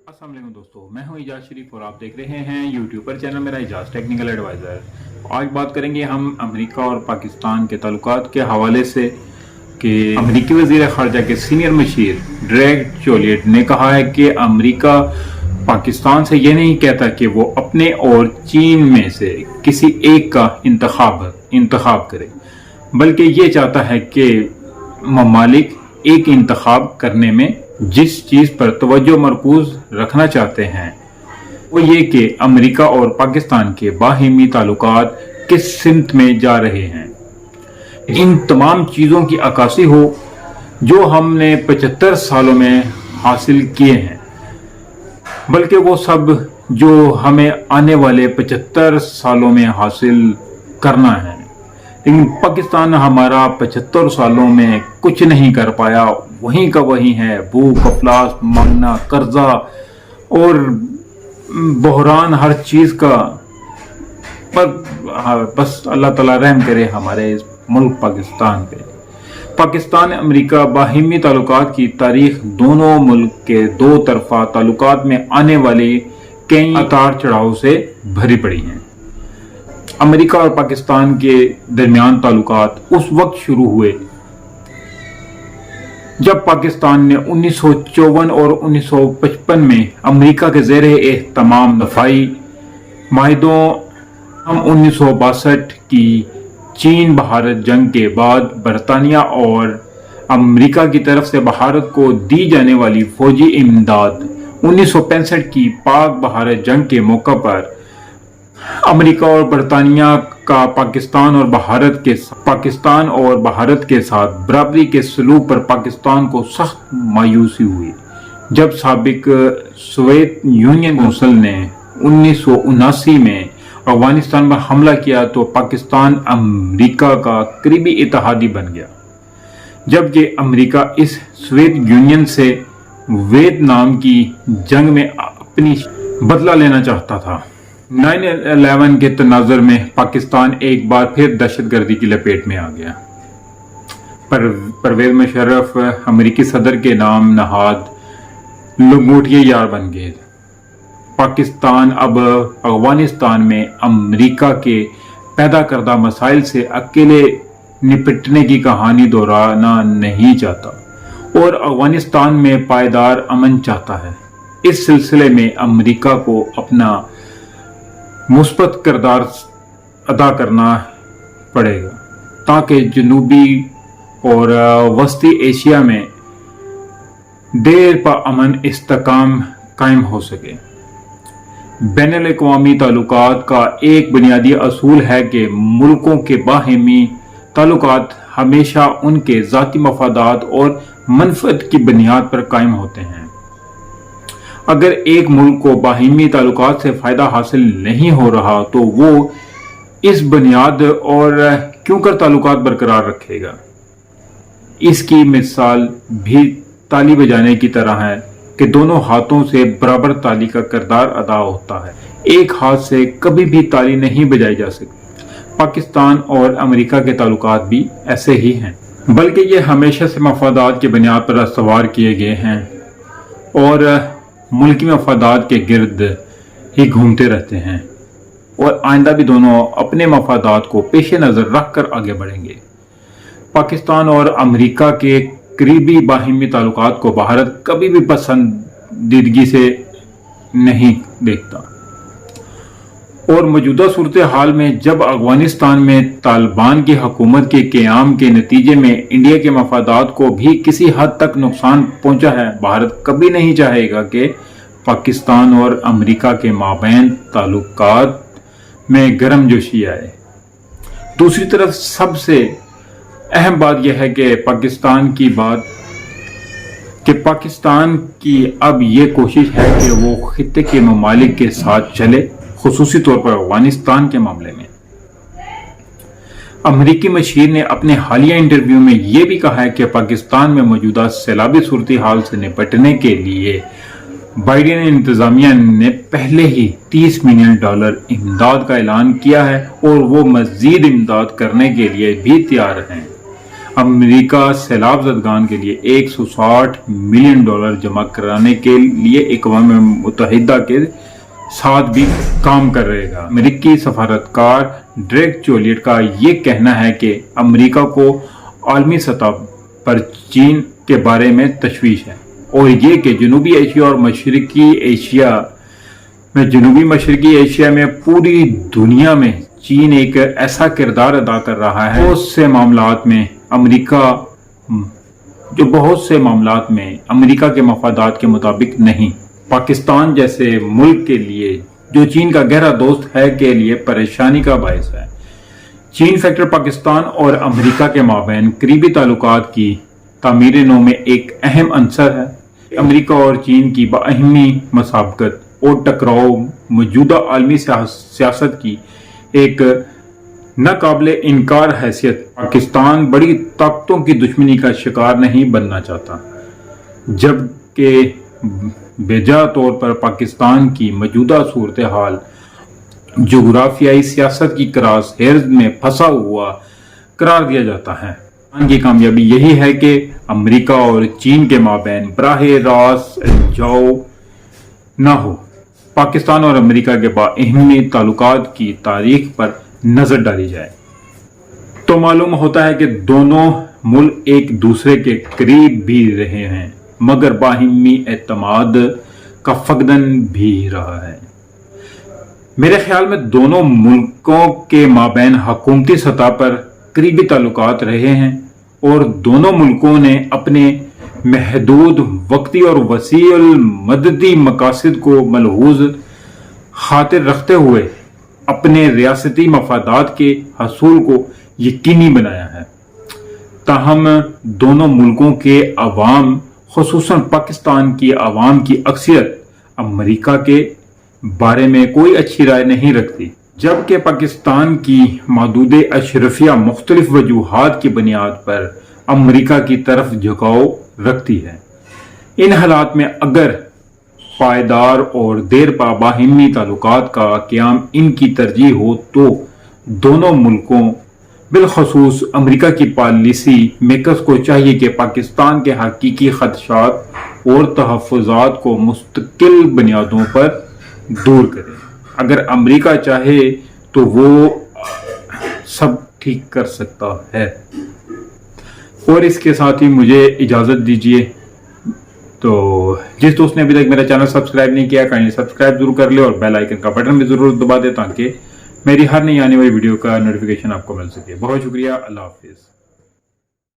अस्सलाम वालेकुम दोस्तों, मैं हूं इजाज शरीफ और आप देख रहे हैं यूट्यूब पर चैनल मेरा इजाज टेक्निकल एडवाइज़र। आज बात करेंगे हम अमेरिका और पाकिस्तान के ताल्लुकात के हवाले से कि अमेरिकी वज़ीर ख़ारजा के सीनियर मशीर ड्रेग चोलियट ने कहा है कि अमेरिका पाकिस्तान से ये नहीं कहता कि वो अपने और चीन में से किसी एक का इंतखाब करे, बल्कि ये चाहता है कि ममालिक एक इंतखाब करने में जिस चीज़ पर तवज्जो मरकूज रखना चाहते हैं वो ये कि अमेरिका और पाकिस्तान के बाहिमी ताल्लुकात किस सिमत में जा रहे हैं। इन तमाम चीज़ों की अक्कासी हो जो हमने 75 सालों में हासिल किए हैं, बल्कि वो सब जो हमें आने वाले 75 सालों में हासिल करना है। लेकिन पाकिस्तान हमारा 75 सालों में कुछ नहीं कर पाया, वहीं का वहीं है। भूख, अफलास, मांगना, कर्जा और बहरान हर चीज़ का। पर बस अल्लाह ताला रहम करे हमारे इस मुल्क पाकिस्तान पे। पाकिस्तान अमेरिका बाहिमी ताल्लुकात की तारीख दोनों मुल्क के दो तरफा ताल्लुकात में आने वाले कई उतार चढ़ाव से भरी पड़ी हैं। अमेरिका और पाकिस्तान के दरमियान ताल्लुकात उस वक्त शुरू हुए जब पाकिस्तान ने 1954 और 1955 में अमेरिका के ज़ेरे एहतमाम दफाई माहिदों 1962 की चीन भारत जंग के बाद बरतानिया और अमेरिका की तरफ से भारत को दी जाने वाली फौजी इमदाद 1965 की पाक भारत जंग के मौका पर अमेरिका और बरतानिया का पाकिस्तान और भारत के साथ बराबरी के सलूक पर पाकिस्तान को सख्त मायूसी हुई जब साबिक सोवियत यूनियन कौंसिल ने 1979 में अफगानिस्तान पर हमला किया तो पाकिस्तान अमेरिका का करीबी इत्तेहादी बन गया, जबकि अमेरिका इस सोवियत यूनियन से वियतनाम की जंग में अपनी बदला लेना चाहता था। 9/11 के तनाज़ुर में पाकिस्तान एक बार फिर दहशतगर्दी की लपेट में आ गया। परवेज़ मुशर्रफ अमेरिकी सदर के नाम नहाद लंगोटिया यार बन गए। पाकिस्तान अब अफगानिस्तान में अमेरिका के पैदा करदा मसाइल से अकेले निपटने की कहानी दोहराना नहीं चाहता और अफगानिस्तान में पायदार अमन चाहता है। इस सिलसिले में अमेरिका को अपना मुस्बत किरदार अदा करना पड़ेगा ताकि जनूबी और वस्ती एशिया में देर पर अमन इस्तेकाम कायम हो सके। बैनुल-अक़वामी ताल्लुकात का एक बुनियादी असूल है कि मुल्कों के बाहिमी ताल्लुकात हमेशा उनके ज़ाती मफादात और मनफ़अत की बुनियाद पर कायम होते हैं। अगर एक मुल्क को बाहिमी ताल्लुकात से फ़ायदा हासिल नहीं हो रहा तो वो इस बुनियाद और क्यों कर ताल्लुकात बरकरार रखेगा। इसकी मिसाल भी ताली बजाने की तरह है कि दोनों हाथों से बराबर ताली का किरदार अदा होता है। एक हाथ से कभी भी ताली नहीं बजाई जा सकती। पाकिस्तान और अमेरिका के ताल्लुकात भी ऐसे ही हैं, बल्कि ये हमेशा से मफादात की बुनियाद पर सवार किए गए हैं और मुल्की मफादात के गिर्द ही घूमते रहते हैं और आइंदा भी दोनों अपने मफादात को पेश नज़र रख कर आगे बढ़ेंगे। पाकिस्तान और अमेरिका के करीबी बाहिमी ताल्लुकात को भारत कभी भी पसंदीदगी से नहीं देखता और मौजूदा सूरत हाल में जब अफगानिस्तान में तालिबान की हुकूमत के क़याम के नतीजे में इंडिया के मफादात को भी किसी हद तक नुकसान पहुंचा है, भारत कभी नहीं चाहेगा कि पाकिस्तान और अमेरिका के माबैन ताल्लुकात में गर्मजोशी आए। दूसरी तरफ सबसे अहम बात यह है कि पाकिस्तान की अब ये कोशिश है कि वो खित्ते के ममालिक के साथ चले, खुसूसी तौर पर अफगानिस्तान के मामले में। अमेरिकी मशीर ने अपने हालिया इंटरव्यू में यह भी कहा है कि पाकिस्तान में मौजूदा सैलाबी सूरत हाल से निपटने के लिए बाइडेन इंतजामिया ने पहले ही $30 मिलियन इमदाद का ऐलान किया है और वो मजीद इमदाद करने के लिए भी तैयार हैं। امریکہ سیلاب زدگان کے لیے $160 ملین جمع کرانے کے لیے اقوام متحدہ کے ساتھ بھی کام کر رہے گا۔ امریکی سفارتکار ڈریک چولیٹ کا یہ کہنا ہے کہ امریکہ کو عالمی سطح پر چین کے بارے میں تشویش ہے، اور یہ کہ جنوبی مشرقی ایشیا میں پوری دنیا میں چین ایک ایسا کردار ادا کر رہا ہے بہت سے معاملات میں امریکہ کے مفادات کے مطابق نہیں۔ پاکستان جیسے ملک کے لیے جو چین کا گہرا دوست ہے کے لیے پریشانی کا باعث ہے۔ چین فیکٹر پاکستان اور امریکہ کے مابین قریبی تعلقات کی تعمیر نو میں ایک اہم عنصر ہے۔ امریکہ اور چین کی باہمی مسابقت اور ٹکراؤ موجودہ عالمی سیاست کی ایک ناقابل انکار حیثیت پاکستان بڑی طاقتوں کی دشمنی کا شکار نہیں بننا چاہتا، جبکہ بجا طور پر پاکستان کی موجودہ صورتحال جغرافیائی سیاست کی کراس ہیرز میں پھنسا ہوا قرار دیا جاتا ہے۔ پاکستان کی کامیابی یہی ہے کہ امریکہ اور چین کے مابین براہ راست الجھاؤ نہ ہو۔ پاکستان اور امریکہ کے باہمی تعلقات کی تاریخ پر نظر ڈالی جائے تو معلوم ہوتا ہے کہ دونوں ملک ایک دوسرے کے قریب بھی رہے ہیں، مگر باہمی اعتماد کا فقدان بھی رہا ہے۔ میرے خیال میں دونوں ملکوں کے مابین حکومتی سطح پر قریبی تعلقات رہے ہیں، اور دونوں ملکوں نے اپنے محدود وقتی اور وسیع المدتی مقاصد کو ملحوظ خاطر رکھتے ہوئے اپنے ریاستی مفادات کے حصول کو یقینی بنایا ہے۔ تاہم دونوں ملکوں کے عوام، خصوصاً پاکستان کی عوام کی اکثریت امریکہ کے بارے میں کوئی اچھی رائے نہیں رکھتی، جبکہ پاکستان کی محدود اشرفیہ مختلف وجوہات کی بنیاد پر امریکہ کی طرف جھکاؤ رکھتی ہے۔ ان حالات میں اگر پائیدار اور دیر پا باہمی تعلقات کا قیام ان کی ترجیح ہو تو دونوں ملکوں بالخصوص امریکہ کی پالیسی میکرز کو چاہیے کہ پاکستان کے حقیقی خدشات اور تحفظات کو مستقل بنیادوں پر دور کرے۔ اگر امریکہ چاہے تو وہ سب ٹھیک کر سکتا ہے۔ اور اس کے ساتھ ہی مجھے اجازت دیجیے، تو جس دوست نے ابھی تک میرا چینل سبسکرائب نہیں کیا کائنڈلی سبسکرائب ضرور کر لے، اور بیل آئیکن کا بٹن بھی ضرور دبا دے تاکہ میری ہر نئی آنے والی ویڈیو کا نوٹیفیکیشن آپ کو مل سکے۔ بہت شکریہ، اللہ حافظ۔